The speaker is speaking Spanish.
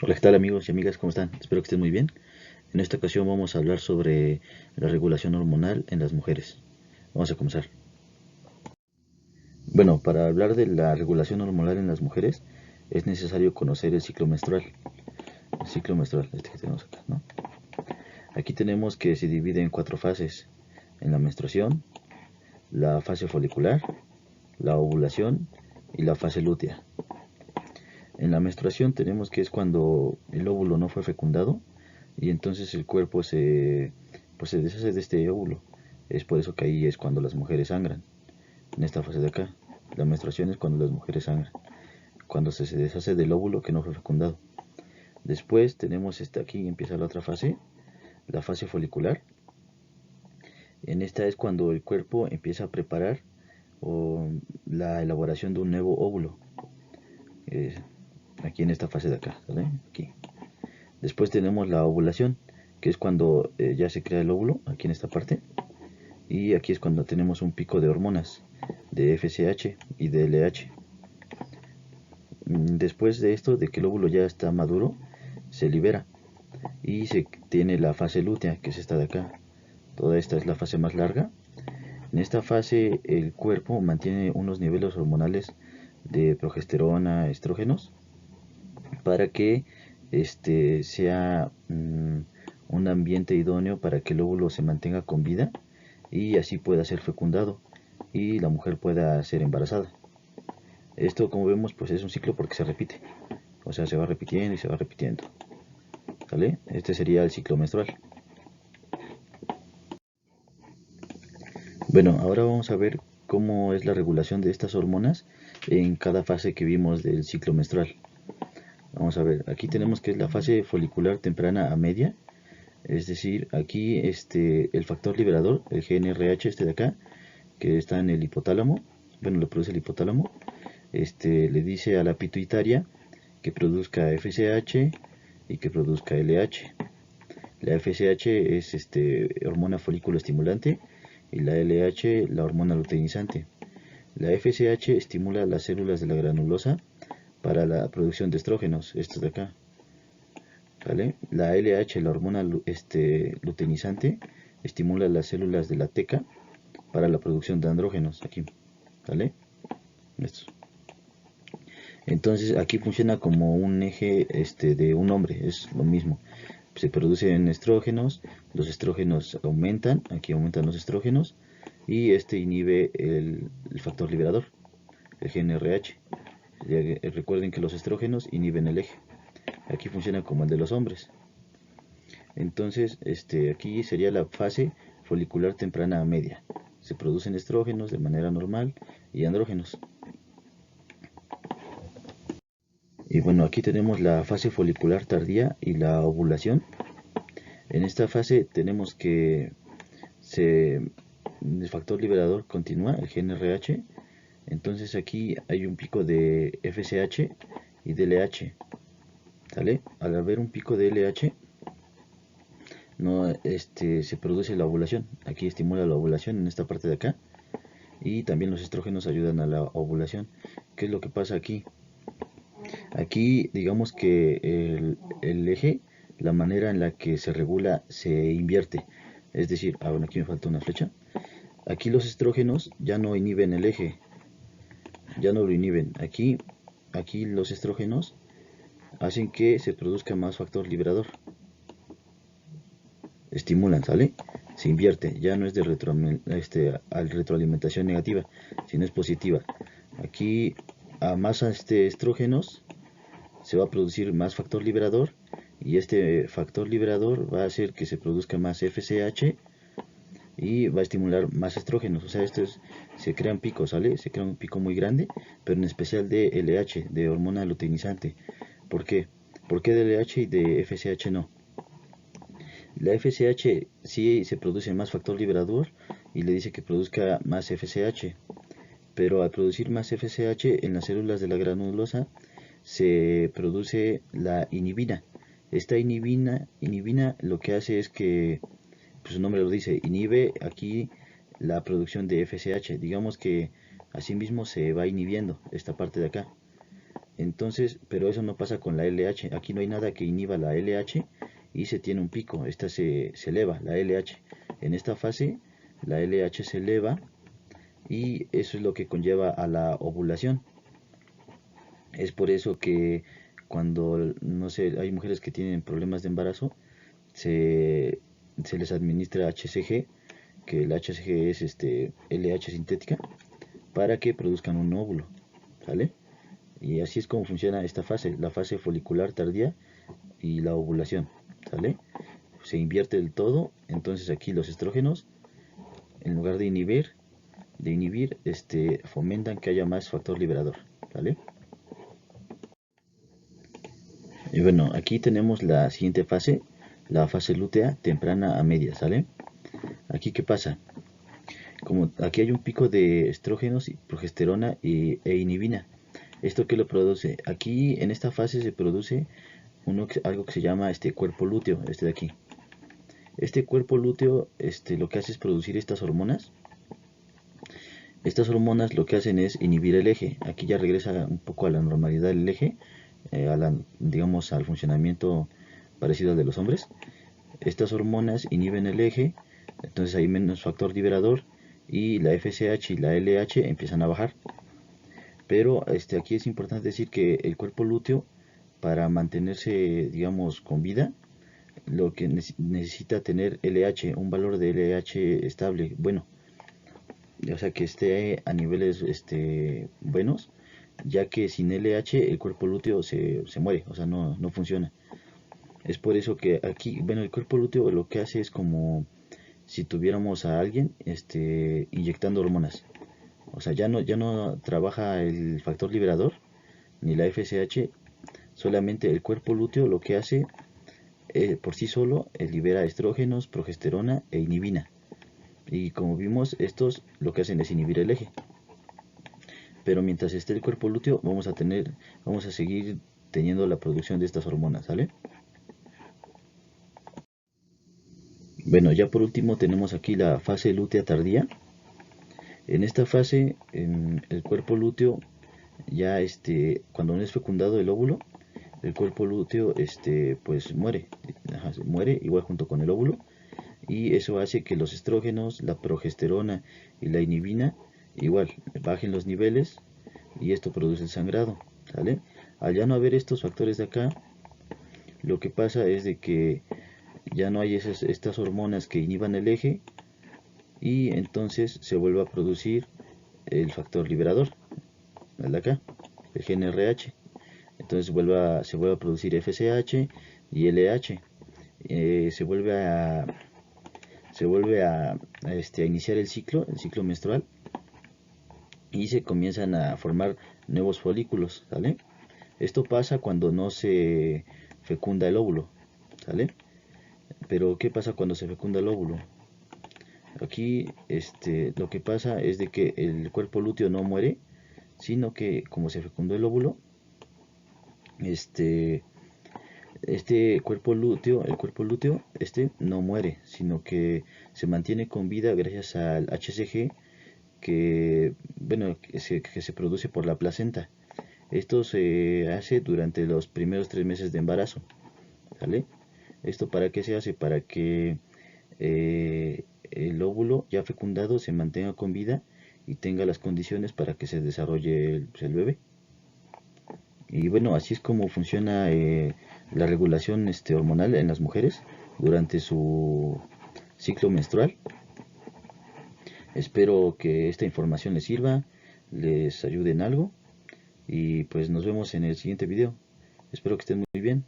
Hola, ¿qué tal amigos y amigas? ¿Cómo están? Espero que estén muy bien. En esta ocasión vamos a hablar sobre la regulación hormonal en las mujeres. Vamos a comenzar. Bueno, para hablar de la regulación hormonal en las mujeres es necesario conocer el ciclo menstrual. El ciclo menstrual, este que tenemos acá, ¿no? Aquí tenemos que se divide en cuatro fases. En la menstruación, la fase folicular, la ovulación y la fase lútea. En la menstruación tenemos que es cuando el óvulo no fue fecundado y entonces el cuerpo se deshace de este óvulo. Es por eso que ahí es cuando las mujeres sangran. En esta fase de acá, la menstruación es cuando las mujeres sangran, cuando se deshace del óvulo que no fue fecundado. Después tenemos aquí empieza la otra fase, la fase folicular. En esta es cuando el cuerpo empieza a preparar o, la elaboración de un nuevo óvulo. Eh, Aquí en esta fase de acá, ¿vale? Aquí. Después tenemos la ovulación, que es cuando ya se crea el óvulo, aquí en esta parte. Y aquí es cuando tenemos un pico de hormonas, de FSH y de LH. Después de esto, de que el óvulo ya está maduro, se libera y se tiene la fase lútea, que es esta de acá. Toda esta es la fase más larga. En esta fase el cuerpo mantiene unos niveles hormonales de progesterona, estrógenos, para que sea un ambiente idóneo para que el óvulo se mantenga con vida y así pueda ser fecundado y la mujer pueda ser embarazada. Esto, como vemos, pues es un ciclo porque se repite, o sea, se va repitiendo y se va repitiendo. ¿Sale? Este sería el ciclo menstrual. Bueno, ahora vamos a ver cómo es la regulación de estas hormonas en cada fase que vimos del ciclo menstrual. Vamos a ver, aquí tenemos que es la fase folicular temprana a media. Es decir, aquí el factor liberador, el GnRH de acá, que está en el hipotálamo, bueno, lo produce el hipotálamo, le dice a la pituitaria que produzca FSH y que produzca LH. La FSH es hormona folículo estimulante y la LH la hormona luteinizante. La FSH estimula las células de la granulosa para la producción de estrógenos, esto de acá. ¿Vale? La LH, la hormona luteinizante, estimula las células de la teca para la producción de andrógenos. Aquí, ¿vale? Esto. Entonces aquí funciona como un eje de un hombre, es lo mismo. Se producen estrógenos, los estrógenos aumentan, aquí aumentan los estrógenos y este inhibe el factor liberador, el GnRH. Recuerden que los estrógenos inhiben el eje. Aquí funciona como el de los hombres. Entonces, aquí sería la fase folicular temprana a media. Se producen estrógenos de manera normal y andrógenos. Y bueno, aquí tenemos la fase folicular tardía y la ovulación. En esta fase tenemos que el factor liberador continúa, el GnRH. Entonces aquí hay un pico de FSH y de LH. ¿Sale? Al haber un pico de LH, no, se produce la ovulación. Aquí estimula la ovulación en esta parte de acá. Y también los estrógenos ayudan a la ovulación. ¿Qué es lo que pasa aquí? Aquí digamos que el eje, la manera en la que se regula se invierte. Es decir, bueno, aquí me falta una flecha. Aquí los estrógenos ya no inhiben el eje, ya no lo inhiben. Aquí los estrógenos hacen que se produzca más factor liberador. Estimulan, ¿sale? Se invierte, ya no es de retroalimentación negativa, sino es positiva. Aquí a más estrógenos se va a producir más factor liberador y este factor liberador va a hacer que se produzca más FSH y va a estimular más estrógenos. O sea, se crean picos, ¿sale? Se crea un pico muy grande, pero en especial de LH, de hormona luteinizante. ¿Por qué? ¿Por qué de LH y de FSH no? La FSH sí se produce más factor liberador y le dice que produzca más FSH, pero al producir más FSH en las células de la granulosa se produce la inhibina. Esta inhibina lo que hace es que, pues su nombre lo dice, inhibe aquí la producción de FSH. Digamos que asimismo se va inhibiendo esta parte de acá. Entonces, pero eso no pasa con la LH. Aquí no hay nada que inhiba la LH y se tiene un pico. Esta se eleva, la LH. En esta fase, la LH se eleva y eso es lo que conlleva a la ovulación. Es por eso que cuando, no sé, hay mujeres que tienen problemas de embarazo, se les administra HCG, que el HCG es LH sintética, para que produzcan un óvulo, ¿sale? Y así es como funciona esta fase, la fase folicular tardía y la ovulación, ¿sale? Se invierte el todo, entonces aquí los estrógenos, en lugar de inhibir, fomentan que haya más factor liberador, ¿sale? Y bueno, aquí tenemos la siguiente fase, la fase lútea temprana a media, ¿sale? Aquí, ¿qué pasa? Como aquí hay un pico de estrógenos, y progesterona e inhibina. ¿Esto qué lo produce? Aquí en esta fase se produce algo que se llama cuerpo lúteo, de aquí. Este cuerpo lúteo lo que hace es producir estas hormonas. Estas hormonas lo que hacen es inhibir el eje. Aquí ya regresa un poco a la normalidad del eje, digamos al funcionamiento parecido al de los hombres. Estas hormonas inhiben el eje, entonces hay menos factor liberador y la FSH y la LH empiezan a bajar. Pero aquí es importante decir que el cuerpo lúteo, para mantenerse, digamos, con vida, lo que necesita tener LH, un valor de LH estable, bueno, o sea que esté a niveles buenos, ya que sin LH el cuerpo lúteo se muere, o sea, no funciona. Es por eso que aquí, bueno, el cuerpo lúteo lo que hace es como si tuviéramos a alguien inyectando hormonas. O sea, ya no trabaja el factor liberador ni la FSH, solamente el cuerpo lúteo lo que hace por sí solo libera estrógenos, progesterona e inhibina. Y como vimos, estos lo que hacen es inhibir el eje. Pero mientras esté el cuerpo lúteo, vamos a seguir teniendo la producción de estas hormonas, ¿sale? Bueno, ya por último tenemos aquí la fase lútea tardía. En esta fase, el cuerpo lúteo ya cuando no es fecundado el óvulo, el cuerpo lúteo pues muere, muere igual junto con el óvulo, y eso hace que los estrógenos, la progesterona y la inhibina igual bajen los niveles y esto produce el sangrado, ¿sale? Al ya no haber estos factores de acá, lo que pasa es de que ya no hay estas hormonas que inhiban el eje y entonces se vuelve a producir el factor liberador, el de acá, el GnRH. Entonces se vuelve a producir FSH y LH. Se vuelve a iniciar el ciclo menstrual, y se comienzan a formar nuevos folículos, ¿sale? Esto pasa cuando no se fecunda el óvulo, ¿sale? Pero ¿qué pasa cuando se fecunda el óvulo? Aquí lo que pasa es de que el cuerpo lúteo no muere, sino que como se fecundó el óvulo, el cuerpo lúteo no muere, sino que se mantiene con vida gracias al HCG que se produce por la placenta. Esto se hace durante los primeros 3 meses de embarazo, ¿vale? ¿Esto para qué se hace? Para que el óvulo ya fecundado se mantenga con vida y tenga las condiciones para que se desarrolle el bebé. Y bueno, así es como funciona la regulación hormonal en las mujeres durante su ciclo menstrual. Espero que esta información les sirva, les ayude en algo y pues nos vemos en el siguiente video. Espero que estén muy bien.